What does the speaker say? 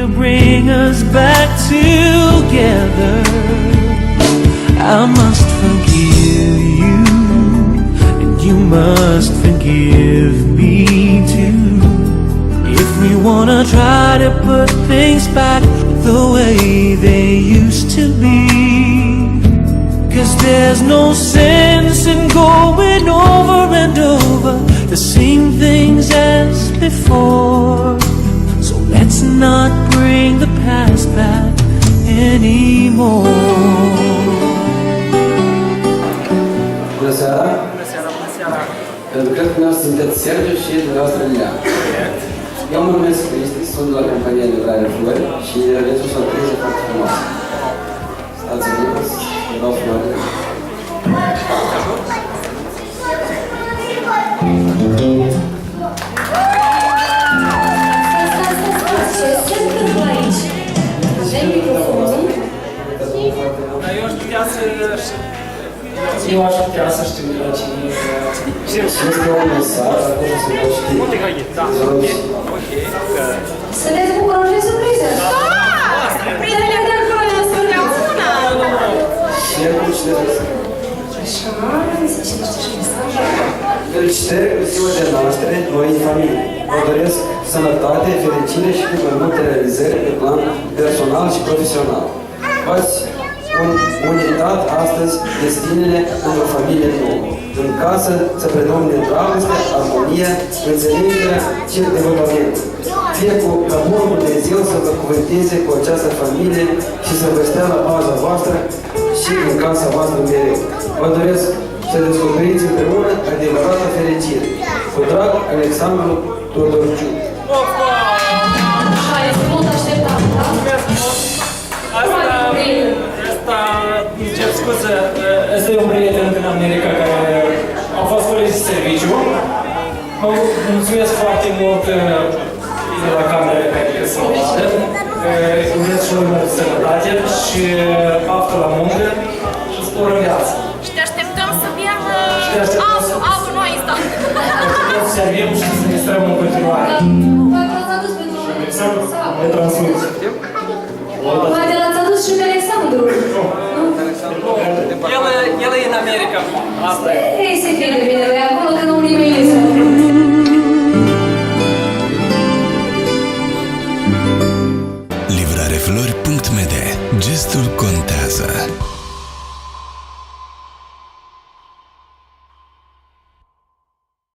to bring us back together. I must forgive you, and you must forgive me too. If we wanna try to put things back the way they used to be, 'cause there's no sense in going over and over the same things as before. So let's not bring the past back anymore. Bună seara! Bună seara! Pentru că dumneavoastră sunteți Sergiu și dumneavoastră Liliana. Eu mă numesc Cristi, sunt la compania Livrare Flori și aveți o surpriză foarte frumoasă. Stați liniștiți, vă dau floare. Ce se întâmplă aici? Avem microfonul. Eu aș putea să știu de la cine Și este un mesaj, acolo se pot ști. Sunteți bucuroși de surpriză? Surprizele de acolo la sfârșiuna! Și el cum citește? Așa, să citești mesajul. Felicitări cu ziua de naștere, noi în familie. Vă doresc sănătate, fericire și cât mai multe realizări pe plan personal și profesional. V-ați unitat astăzi destinele într-o familie nouă. În casă să predomine dragoste, armonie, înțelegerea și devotament. Fie ca bunul Dumnezeu să vă cuvânteze cu această familie și să vă stea la baza voastră și în casa voastră mereu. Vă doresc să descoperiți împreună adevărată fericire. Cu drag, Alexandru Todorciu. Așa, este mult așteptat, da? Asta, îmi cer scuze, ăsta e un prieten din America care a fost colegi de serviciu. Mă mulțumesc foarte mult de la camerele pe care să-l vadă. Urez și lui mult sănătate și baftă la muncă și spor în viață. Și te așteptăm să vină altul nou instant. Să servim și să ne străm în continuare. Poate l-ați adus pentru Ne transmit. Poate l-ați adus și pe Alexandru. El e în America. Asta e. Ei, se fie de bine, acolo că nu nimeni